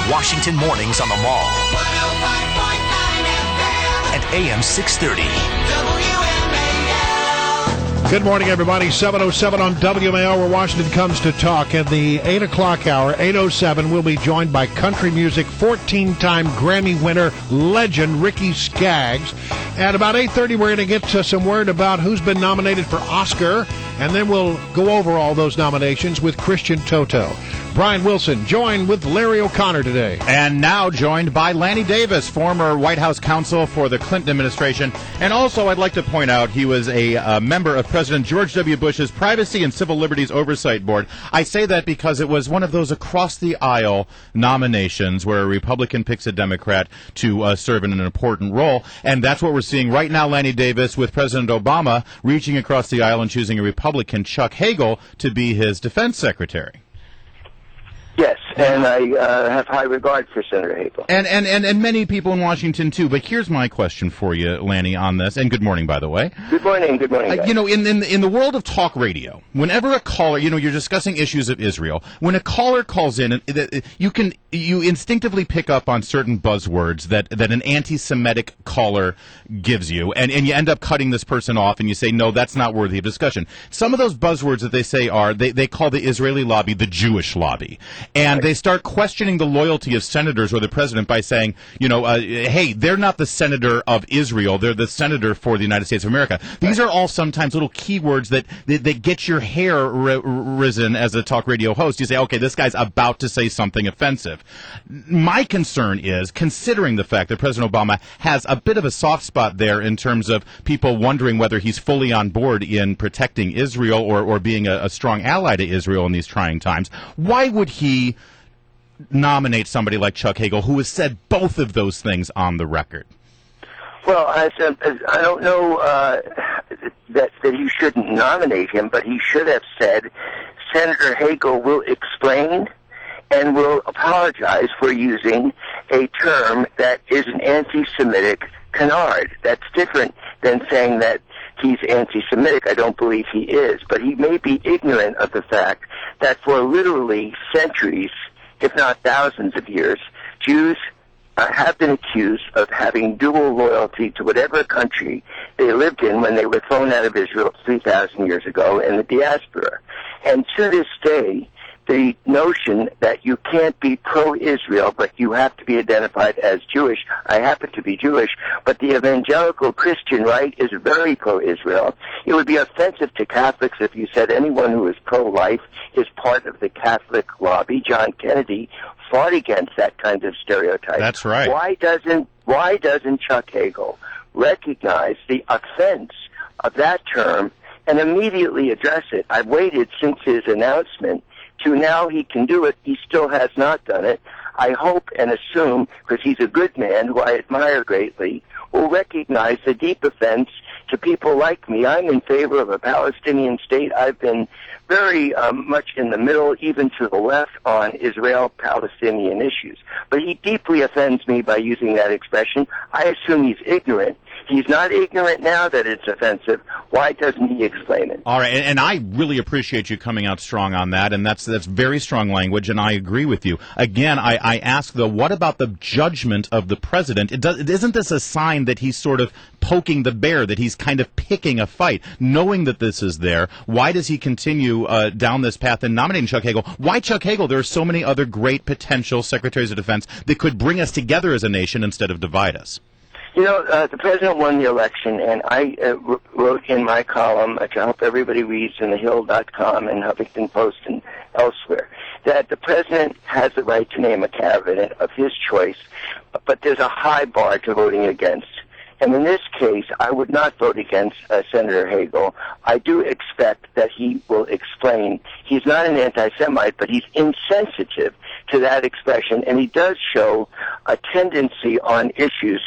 Washington mornings on the Mall. 105.9 FM. And AM 630. WMAL. Good morning, everybody. 7:07 on WMAL, where Washington comes to talk. At the 8 o'clock hour, 8:07, we'll be joined by country music 14-time Grammy winner legend Ricky Skaggs. At about 8:30, we're going to get to some word about who's been nominated for Oscar, and then we'll go over all those nominations with Christian Toto. Brian Wilson joined with Larry O'Connor today. And now joined by Lanny Davis, former White House counsel for the Clinton administration. And also, I'd like to point out, he was a member of President George W. Bush's Privacy and Civil Liberties Oversight Board. I say that because it was one of those across-the-aisle nominations where a Republican picks a Democrat to serve in an important role. And that's what we're seeing right now, Lanny Davis, with President Obama reaching across the aisle and choosing a Republican, Chuck Hagel, to be his defense secretary. Yes, and I have high regard for Senator Hagel. And many people in Washington, too. But here's my question for you, Lanny, on this. And good morning, by the way. Good morning, guys. In the world of talk radio, whenever a caller, you're discussing issues of Israel, when a caller calls in, you instinctively pick up on certain buzzwords that an anti-Semitic caller gives you, and you end up cutting this person off, and you say, no, that's not worthy of discussion. Some of those buzzwords that they say are, they call the Israeli lobby the Jewish lobby. And they start questioning the loyalty of senators or the president by saying, hey, they're not the senator of Israel, they're the senator for the United States of America. These are all sometimes little keywords that get your hair risen as a talk radio host. You say, okay, this guy's about to say something offensive. My concern is, considering the fact that President Obama has a bit of a soft spot there in terms of people wondering whether he's fully on board in protecting Israel or being a strong ally to Israel in these trying times, why would he nominate somebody like Chuck Hagel, who has said both of those things on the record? Well, I don't know that he shouldn't nominate him, but he should have said, Senator Hagel will explain and will apologize for using a term that is an anti-Semitic canard. That's different than saying that he's anti-Semitic. I don't believe he is, but he may be ignorant of the fact that for literally centuries, if not thousands of years, Jews have been accused of having dual loyalty to whatever country they lived in when they were thrown out of Israel 3,000 years ago in the diaspora. And to this day, the notion that you can't be pro-Israel, but you have to be identified as Jewish. I happen to be Jewish, but the evangelical Christian right is very pro-Israel. It would be offensive to Catholics if you said anyone who is pro-life is part of the Catholic lobby. John Kennedy fought against that kind of stereotype. That's right. Why doesn't Chuck Hagel recognize the offense of that term and immediately address it? I've waited since his announcement to now he can do it. He still has not done it. I hope and assume, because he's a good man who I admire greatly, will recognize the deep offense to people like me. I'm in favor of a Palestinian state. I've been very much in the middle, even to the left, on Israel-Palestinian issues. But he deeply offends me by using that expression. I assume he's ignorant. He's not ignorant now that it's offensive. Why doesn't he explain it? All right, and I really appreciate you coming out strong on that, and that's very strong language, and I agree with you. Again, I ask, though, what about the judgment of the president? Isn't this a sign that he's sort of poking the bear, that he's kind of picking a fight, knowing that this is there? Why does he continue down this path and nominating Chuck Hagel? Why Chuck Hagel? There are so many other great potential secretaries of defense that could bring us together as a nation instead of divide us. The president won the election, and I wrote in my column, which I hope everybody reads in thehill.com and Huffington Post and elsewhere, that the president has the right to name a cabinet of his choice, but there's a high bar to voting against. And in this case, I would not vote against Senator Hagel. I do expect that he will explain. He's not an anti-Semite, but he's insensitive to that expression, and he does show a tendency on issues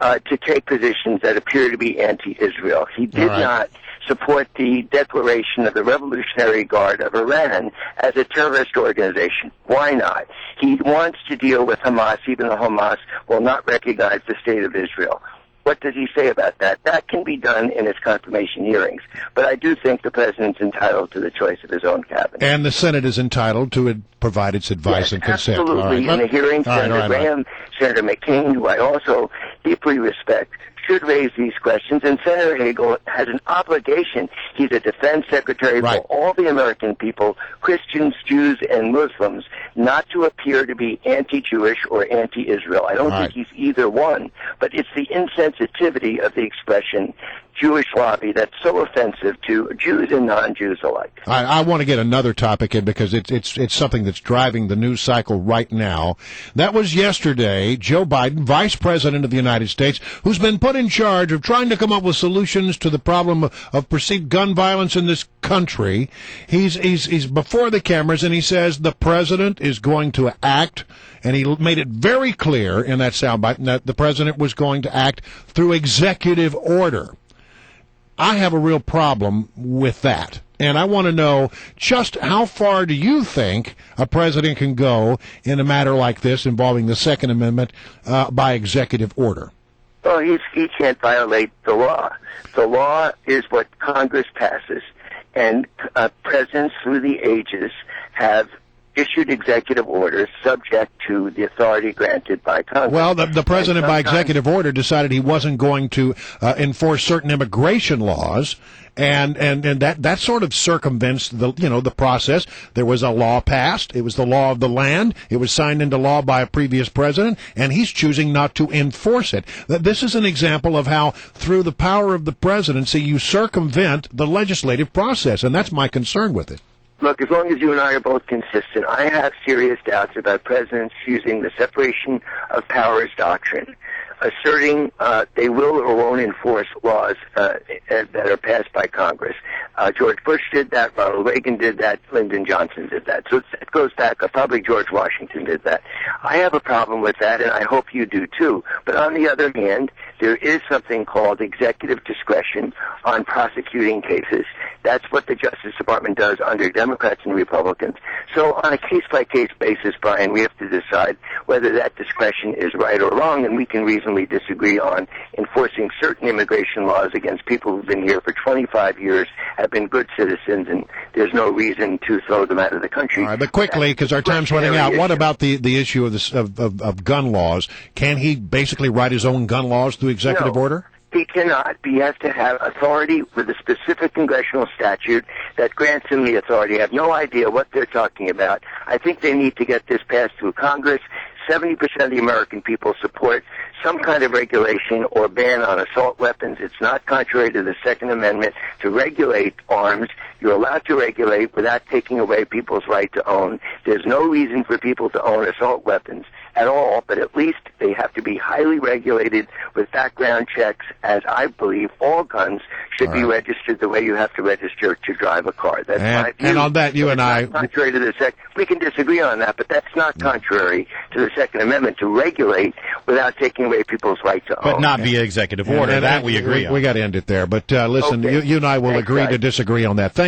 to take positions that appear to be anti-Israel. He did not support the declaration of the Revolutionary Guard of Iran as a terrorist organization. Why not? He wants to deal with Hamas, even though Hamas will not recognize the state of Israel. What does he say about that? That can be done in his confirmation hearings. But I do think the president's entitled to the choice of his own cabinet. And the Senate is entitled to provide its advice and consent. Absolutely. In the hearing, Senator Graham, Senator McCain, who I also deeply respect, should raise these questions, and Senator Hagel has an obligation. He's a defense secretary for all the American people, Christians, Jews, and Muslims, not to appear to be anti-Jewish or anti-Israel. I don't think he's either one, but it's the insensitivity of the expression Jewish lobby that's so offensive to Jews and non-Jews alike. I want to get another topic in because it's something that's driving the news cycle right now. That was yesterday. Joe Biden, Vice President of the United States, who's been put in charge of trying to come up with solutions to the problem of perceived gun violence in this country. He's before the cameras and he says the president is going to act, and he made it very clear in that soundbite that the president was going to act through executive order. I have a real problem with that. And I want to know just how far do you think a president can go in a matter like this involving the Second Amendment by executive order? Well, he can't violate the law. The law is what Congress passes, and presidents through the ages have issued executive orders subject to the authority granted by Congress. Well, the president by executive order decided he wasn't going to enforce certain immigration laws, and that sort of circumvents the process. There was a law passed. It was the law of the land. It was signed into law by a previous president, and he's choosing not to enforce it. This is an example of how, through the power of the presidency, you circumvent the legislative process, and that's my concern with it. Look, as long as you and I are both consistent, I have serious doubts about presidents using the separation of powers doctrine, asserting they will or won't enforce laws that are passed by Congress. George Bush did that, Ronald Reagan did that, Lyndon Johnson did that. So it goes back, probably George Washington did that. I have a problem with that, and I hope you do too. But on the other hand, there is something called executive discretion on prosecuting cases. That's what the Justice Department does under Democrats and Republicans. So on a case-by-case basis, Brian, we have to decide whether that discretion is right or wrong, and we can reasonably disagree on enforcing certain immigration laws against people who've been here for 25 years, have been good citizens, and there's no reason to throw them out of the country. All right, but quickly, because our time's running out, what about the issue of gun laws? Can he basically write his own gun laws through executive order? He cannot. He has to have authority with a specific congressional statute that grants him the authority. I have no idea what they're talking about. I think they need to get this passed through Congress. 70% of the American people support some kind of regulation or ban on assault weapons. It's not contrary to the Second Amendment to regulate arms. You're allowed to regulate without taking away people's right to own. There's no reason for people to own assault weapons at all, but at least they have to be highly regulated with background checks, as I believe all guns should be registered the way you have to register to drive a car. That's my view. And on that, you and I... Contrary to the we can disagree on that, but that's not contrary to the Second Amendment to regulate without taking away people's right to own. But not via executive order. That we agree on. We got to end it there. But listen, Okay. you and I will agree to disagree on that. Thanks.